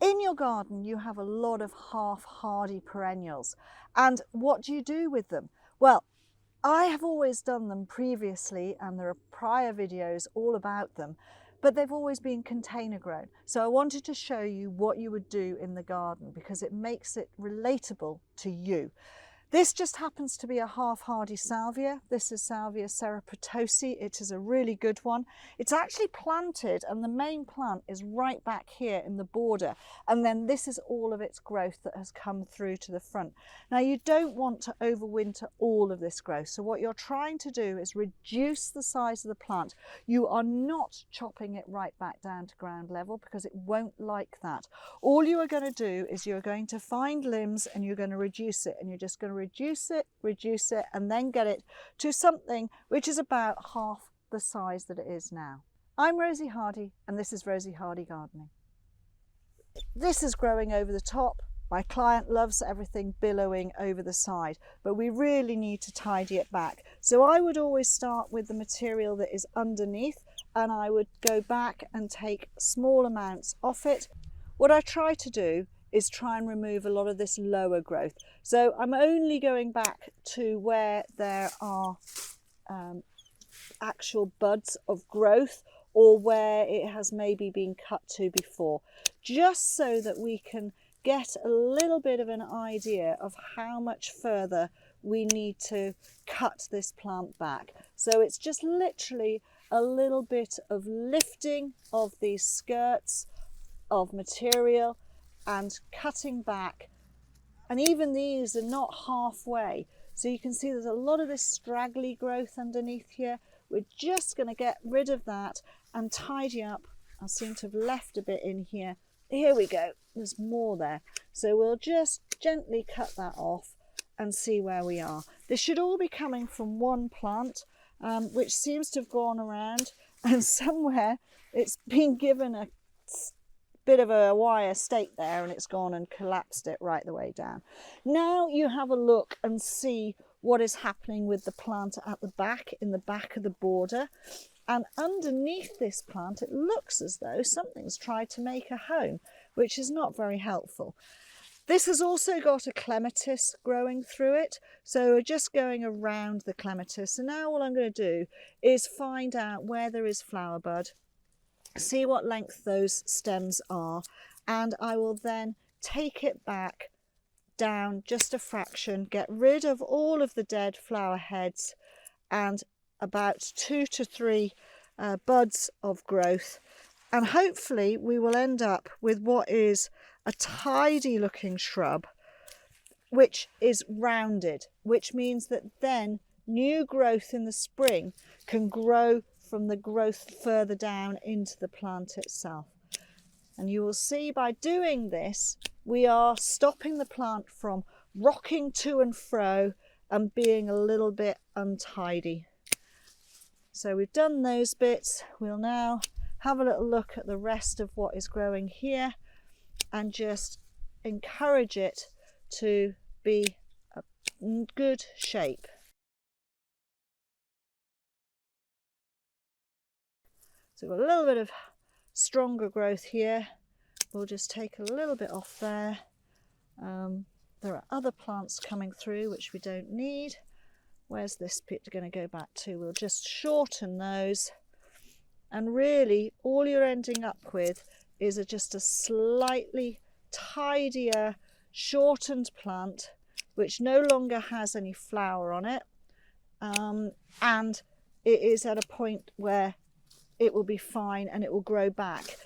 In your garden, you have a lot of half-hardy perennials. And what do you do with them? Well, I have always done them previously, and there are prior videos all about them, but they've always been container grown. So I wanted to show you what you would do in the garden because it makes it relatable to you. This just happens to be a half-hardy salvia. This is Salvia cerepotosi. It is a really good one. It's actually planted and the main plant is right back here in the border. And then this is all of its growth that has come through to the front. Now you don't want to overwinter all of this growth. So what you're trying to do is reduce the size of the plant. You are not chopping it right back down to ground level because it won't like that. All you are going to do is you're going to find limbs and you're going to reduce it, and you're just going to reduce it, and then get it to something which is about half the size that it is now. I'm Rosie Hardy, and this is Rosie Hardy Gardening. This is growing over the top. My client loves everything billowing over the side, but we really need to tidy it back. So I would always start with the material that is underneath, and I would go back and take small amounts off it. What I try to do is try and remove a lot of this lower growth. So I'm only going back to where there are actual buds of growth, or where it has maybe been cut to before, just so that we can get a little bit of an idea of how much further we need to cut this plant back. So it's just literally a little bit of lifting of these skirts of material and cutting back, and even these are not halfway, so you can see there's a lot of this straggly growth underneath here. We're just going to get rid of that and tidy up. I seem to have left a bit in here. Here we go, there's more there, so we'll just gently cut that off and see where we are. This should all be coming from one plant, which seems to have gone around, and somewhere it's been given a bit of a wire stake there and it's gone and collapsed it right the way down. Now you have a look and see what is happening with the plant at the back, in the back of the border, and underneath this plant it looks as though something's tried to make a home, which is not very helpful. This has also got a clematis growing through it, so we're just going around the clematis. And now all I'm going to do is find out where there is flower bud, see what length those stems are, and I will then take it back down just a fraction, get rid of all of the dead flower heads and about 2 to 3 buds of growth, and hopefully we will end up with what is a tidy looking shrub which is rounded, which means that then new growth in the spring can grow from the growth further down into the plant itself. And you will see by doing this, we are stopping the plant from rocking to and fro and being a little bit untidy. So we've done those bits. We'll now have a little look at the rest of what is growing here and just encourage it to be a good shape. So we've got a little bit of stronger growth here. We'll just take a little bit off there. There are other plants coming through which we don't need. Where's this bit going to go back to? We'll just shorten those. And really all you're ending up with is just a slightly tidier, shortened plant which no longer has any flower on it. And it is at a point where it will be fine and it will grow back.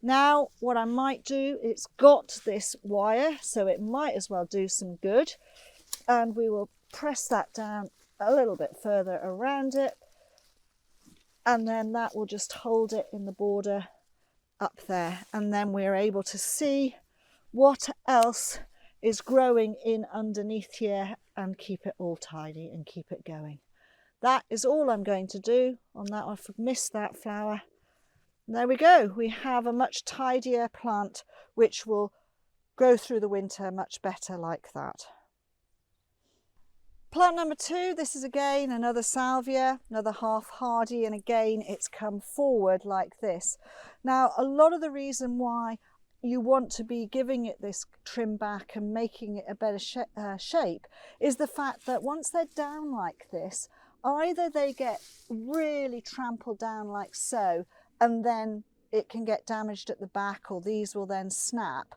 Now what I might do, it's got this wire, so it might as well do some good, and we will press that down a little bit further around it, and then that will just hold it in the border up there, and then we're able to see what else is growing in underneath here and keep it all tidy and keep it going. That is all I'm going to do on that. I've missed that flower. There we go. We have a much tidier plant which will grow through the winter much better like that. Plant number 2, this is again another salvia, another half hardy, and again it's come forward like this. Now a lot of the reason why you want to be giving it this trim back and making it a better shape is the fact that once they're down like this, either they get really trampled down like so, and then it can get damaged at the back, or these will then snap,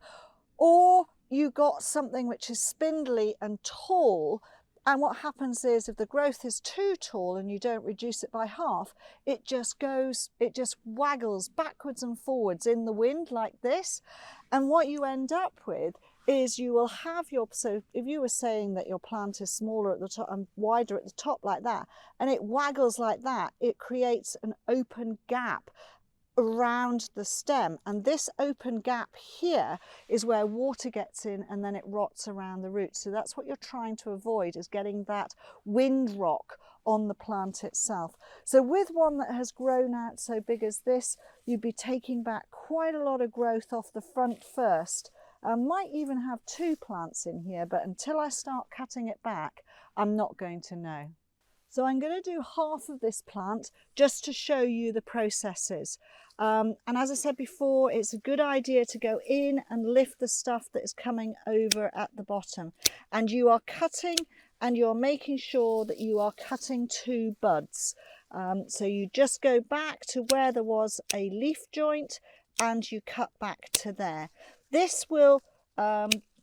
or you got something which is spindly and tall, and what happens is if the growth is too tall and you don't reduce it by half, it just waggles backwards and forwards in the wind like this. And what you end up with is you will have so if you were saying that your plant is smaller at the top and wider at the top like that, and it waggles like that, it creates an open gap around the stem, and this open gap here is where water gets in and then it rots around the roots. So that's what you're trying to avoid, is getting that wind rock on the plant itself. So with one that has grown out so big as this, you'd be taking back quite a lot of growth off the front first. I might even have 2 plants in here, but until I start cutting it back, I'm not going to know. So I'm going to do half of this plant just to show you the processes. And as I said before, it's a good idea to go in and lift the stuff that is coming over at the bottom. And you are cutting, and you're making sure that you are cutting 2 buds. So you just go back to where there was a leaf joint and you cut back to there. This will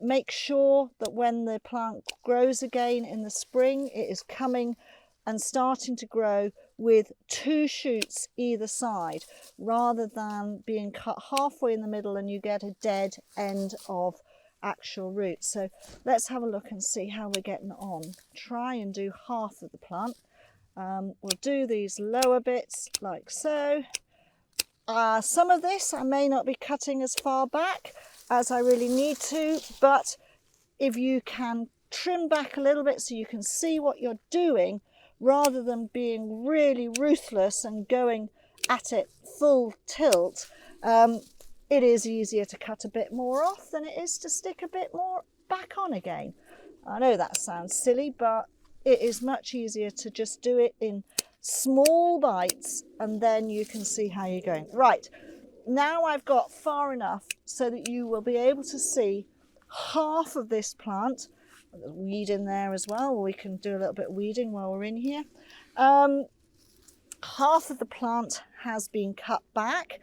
make sure that when the plant grows again in the spring, it is coming and starting to grow with 2 shoots either side, rather than being cut halfway in the middle and you get a dead end of actual roots. So let's have a look and see how we're getting on. Try and do half of the plant. We'll do these lower bits like so. Some of this I may not be cutting as far back as I really need to, but if you can trim back a little bit so you can see what you're doing, rather than being really ruthless and going at it full tilt, it is easier to cut a bit more off than it is to stick a bit more back on again. I know that sounds silly, but it is much easier to just do it in small bites, and then you can see how you're going. Right, now I've got far enough so that you will be able to see half of this plant. There's weed in there as well. We can do a little bit of weeding while we're in here. Half of the plant has been cut back.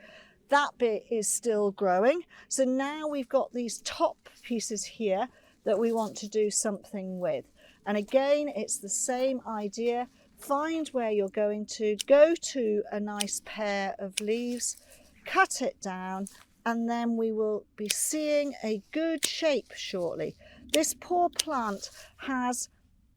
That bit is still growing. So now we've got these top pieces here that we want to do something with. And again, it's the same idea. Find where you're going to, go to a nice pair of leaves, cut it down, and then we will be seeing a good shape shortly. This poor plant has,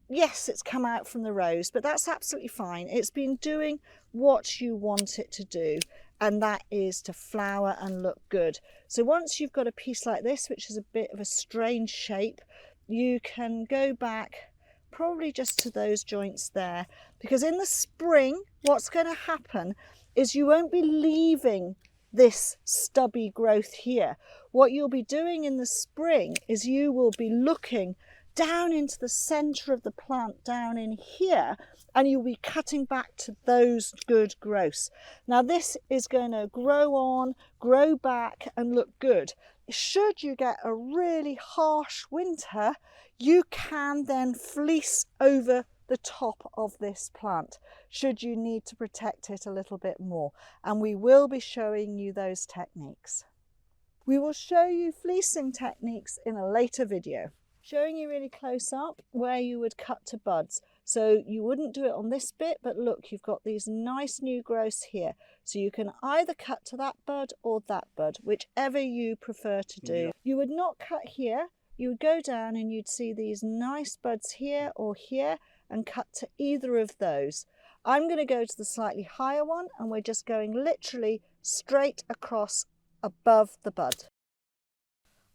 yes, it's come out from the rose, but that's absolutely fine. It's been doing what you want it to do, and that is to flower and look good. So once you've got a piece like this, which is a bit of a strange shape, you can go back probably just to those joints there, because in the spring, what's going to happen is you won't be leaving this stubby growth here. What you'll be doing in the spring is you will be looking down into the center of the plant down in here, and you'll be cutting back to those good growths. Now this is going to grow on, grow back and look good. Should you get a really harsh winter, you can then fleece over the top of this plant should you need to protect it a little bit more, and we will be showing you those techniques. We will show you fleecing techniques in a later video, showing you really close up where you would cut to buds. So you wouldn't do it on this bit, but look, you've got these nice new growths here, so you can either cut to that bud or that bud, whichever you prefer to do. Yeah. You would not cut here, you would go down and you'd see these nice buds here or here, and cut to either of those. I'm going to go to the slightly higher one, and we're just going literally straight across above the bud.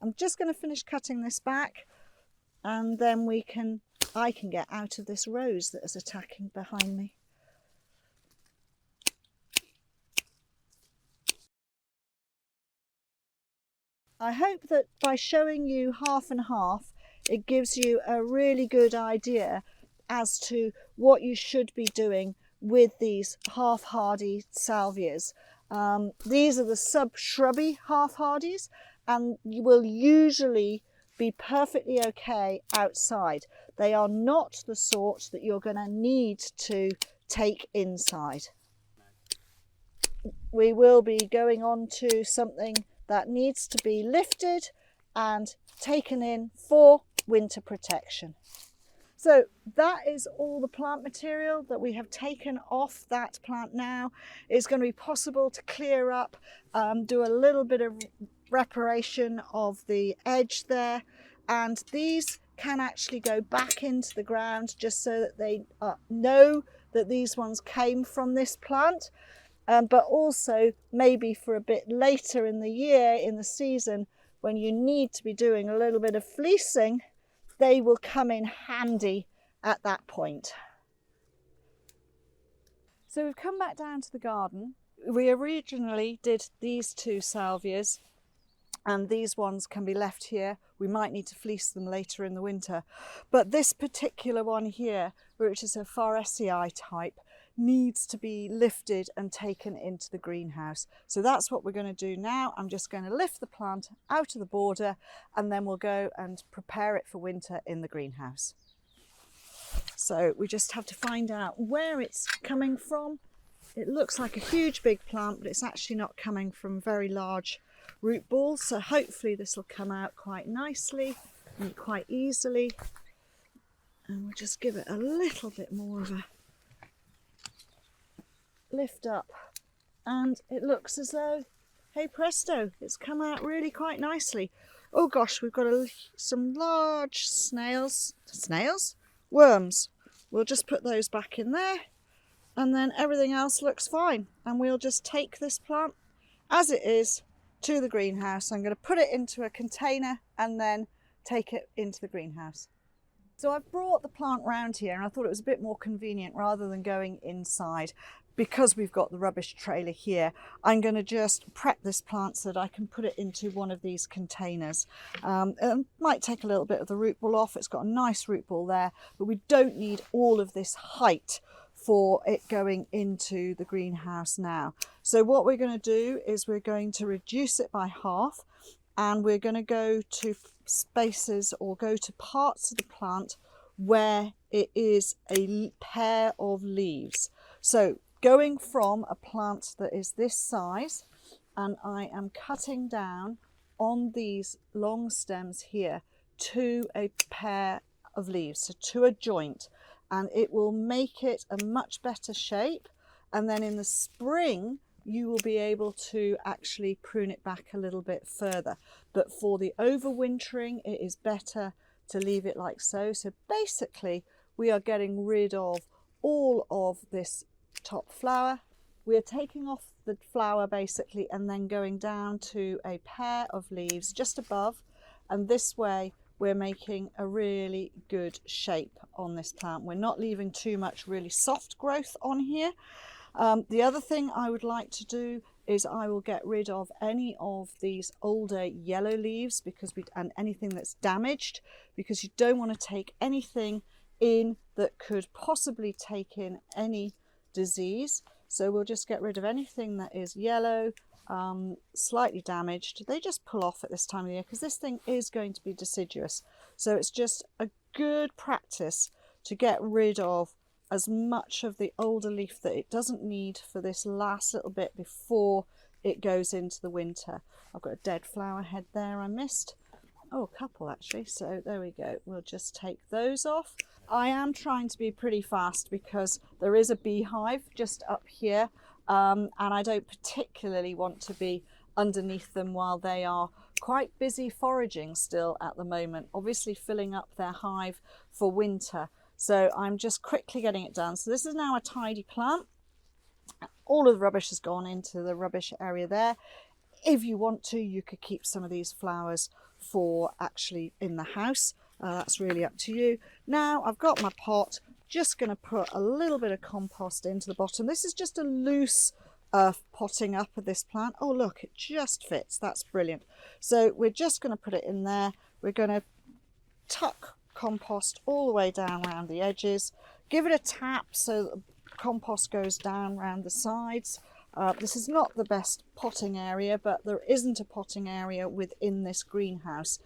I'm just going to finish cutting this back, and then I can get out of this rose that is attacking behind me. I hope that by showing you half and half, it gives you a really good idea as to what you should be doing with these half-hardy salvias. These are the sub-shrubby half-hardies, and you will usually be perfectly okay outside. They are not the sort that you're going to need to take inside. We will be going on to something that needs to be lifted and taken in for winter protection. So that is all the plant material that we have taken off that plant now. It's going to be possible to clear up, do a little bit of reparation of the edge there, and these can actually go back into the ground just so that they know that these ones came from this plant. But also maybe for a bit later in the year, in the season, when you need to be doing a little bit of fleecing, they will come in handy at that point. So we've come back down to the garden. We originally did these two salvias, and these ones can be left here. We might need to fleece them later in the winter. But this particular one here, which is a frosty type, needs to be lifted and taken into the greenhouse. So that's what we're going to do now. I'm just going to lift the plant out of the border, and then we'll go and prepare it for winter in the greenhouse. So we just have to find out where it's coming from. It looks like a huge big plant, but it's actually not coming from very large root balls. So hopefully this will come out quite nicely and quite easily. And we'll just give it a little bit more of a lift up, and it looks as though, hey presto, it's come out really quite nicely. Oh gosh, we've got some large worms. We'll just put those back in there, and then everything else looks fine, and we'll just take this plant as it is to the greenhouse. I'm going to put it into a container and then take it into the greenhouse. So I've brought the plant round here, and I thought it was a bit more convenient rather than going inside. Because we've got the rubbish trailer here, I'm going to just prep this plant so that I can put it into one of these containers. It might take a little bit of the root ball off. It's got a nice root ball there, but we don't need all of this height for it going into the greenhouse now. So what we're going to do is we're going to reduce it by half, and we're going to go to spaces or go to parts of the plant where it is a pair of leaves. So going from a plant that is this size, and I am cutting down on these long stems here to a pair of leaves, so to a joint, and it will make it a much better shape. And then in the spring you will be able to actually prune it back a little bit further. But for the overwintering, it is better to leave it like so. So basically we are getting rid of all of this top flower. We're taking off the flower basically, and then going down to a pair of leaves just above, and this way we're making a really good shape on this plant. We're not leaving too much really soft growth on here. The other thing I would like to do is I will get rid of any of these older yellow leaves and anything that's damaged, because you don't want to take anything in that could possibly take in any disease. So we'll just get rid of anything that is yellow, slightly damaged. They just pull off at this time of the year because this thing is going to be deciduous. So it's just a good practice to get rid of as much of the older leaf that it doesn't need for this last little bit before it goes into the winter. I've got a dead flower head there I missed. Oh, a couple actually. So there we go. We'll just take those off. I am trying to be pretty fast because there is a beehive just up here, and I don't particularly want to be underneath them while they are quite busy foraging still at the moment, obviously filling up their hive for winter. So I'm just quickly getting it done. So this is now a tidy plant. All of the rubbish has gone into the rubbish area there. If you want to, you could keep some of these flowers for actually in the house. That's really up to you. Now I've got my pot, just going to put a little bit of compost into the bottom. This is just a loose potting up of this plant. Oh look, it just fits. That's brilliant. So we're just going to put it in there. We're going to tuck compost all the way down around the edges. Give it a tap so that the compost goes down around the sides. This is not the best potting area, but there isn't a potting area within this greenhouse.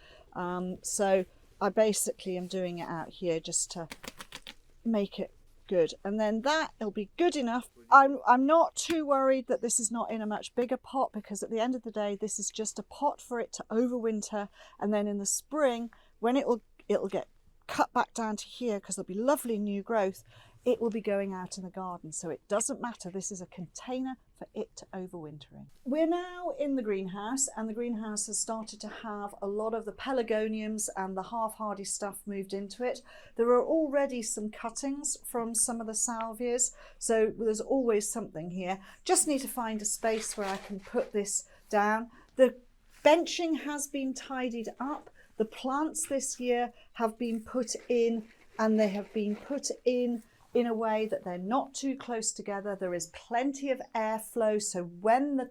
So I basically am doing it out here just to make it good, and then it'll be good enough. I'm not too worried that this is not in a much bigger pot, because at the end of the day this is just a pot for it to overwinter, and then in the spring when it'll get cut back down to here, because there'll be lovely new growth, it will be going out in the garden. So it doesn't matter, this is a container for it to overwinter in. We're now in the greenhouse, and the greenhouse has started to have a lot of the pelargoniums and the half-hardy stuff moved into it. There are already some cuttings from some of the salvias, so there's always something here. Just need to find a space where I can put this down. The benching has been tidied up. The plants this year have been put in, and they have been put in a way that they're not too close together. There is plenty of airflow, so when the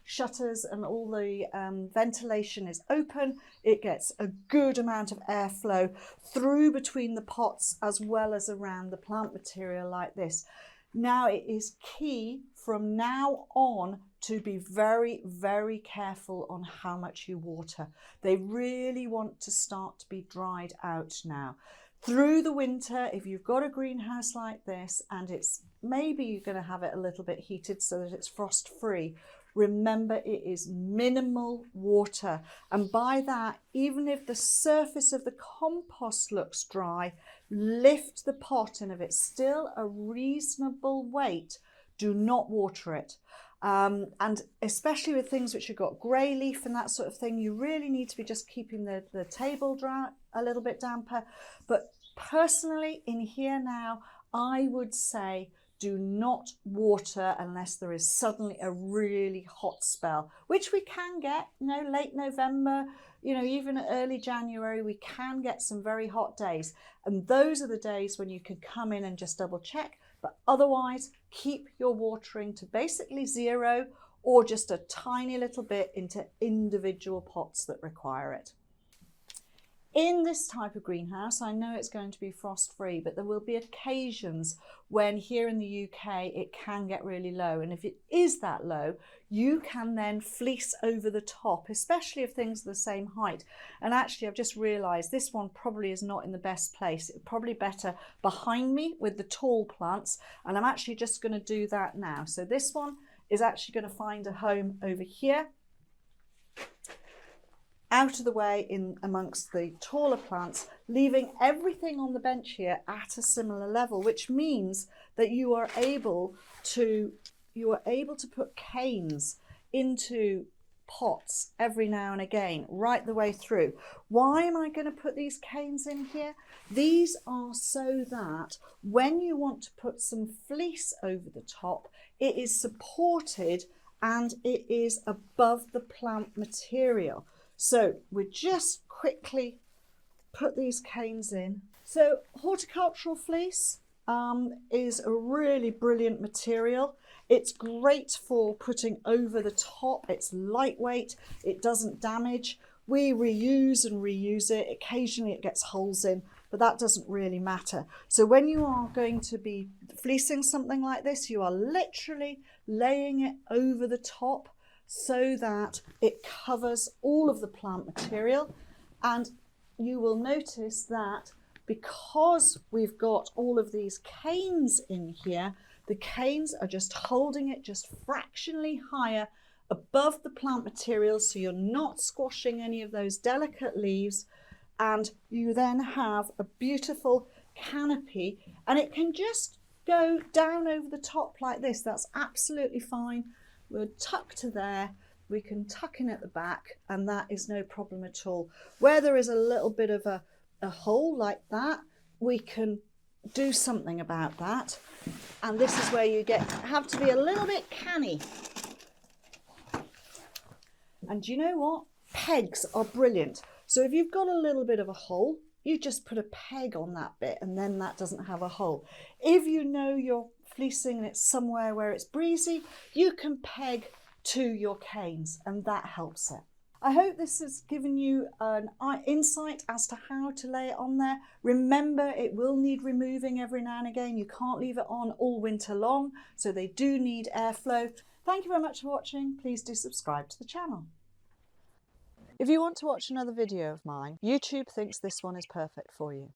shutters and all the ventilation is open, it gets a good amount of airflow through between the pots as well as around the plant material like this. Now it is key from now on to be very, very careful on how much you water. They really want to start to be dried out now. Through the winter, if you've got a greenhouse like this and it's maybe you're going to have it a little bit heated so that it's frost free, remember it is minimal water. And by that, even if the surface of the compost looks dry, lift the pot, and if it's still a reasonable weight, do not water it. And especially with things which have got grey leaf and that sort of thing, you really need to be just keeping the table dry, a little bit damper. But personally in here now, I would say do not water unless there is suddenly a really hot spell, which we can get, late November, even early January, we can get some very hot days. And those are the days when you can come in and just double check. But otherwise, keep your watering to basically zero, or just a tiny little bit into individual pots that require it. In this type of greenhouse, I know it's going to be frost free, but there will be occasions when here in the UK it can get really low. And if it is that low, you can then fleece over the top, especially if things are the same height. And actually, I've just realised this one probably is not in the best place. It's probably better behind me with the tall plants. And I'm actually just going to do that now. So this one is actually going to find a home over here, out of the way in amongst the taller plants, leaving everything on the bench here at a similar level, which means that you are able to put canes into pots every now and again, right the way through. Why am I going to put these canes in here? These are so that when you want to put some fleece over the top, it is supported and it is above the plant material. So we just quickly put these canes in. So horticultural fleece is a really brilliant material. It's great for putting over the top. It's lightweight, it doesn't damage. We reuse and reuse it. Occasionally it gets holes in, but that doesn't really matter. So when you are going to be fleecing something like this, you are literally laying it over the top so that it covers all of the plant material. And you will notice that because we've got all of these canes in here, the canes are just holding it just fractionally higher above the plant material, so you're not squashing any of those delicate leaves, and you then have a beautiful canopy, and it can just go down over the top like this. That's absolutely fine. We'll tuck to there, we can tuck in at the back, and that is no problem at all. Where there is a little bit of a hole like that, we can do something about that, and this is where you have to be a little bit canny. And you know what? Pegs are brilliant. So if you've got a little bit of a hole, you just put a peg on that bit, and then that doesn't have a hole. If you know you're fleecing and it's somewhere where it's breezy, you can peg to your canes, and that helps it. I hope this has given you an insight as to how to lay it on there. Remember, it will need removing every now and again. You can't leave it on all winter long, so they do need airflow. Thank you very much for watching. Please do subscribe to the channel. If you want to watch another video of mine, YouTube thinks this one is perfect for you.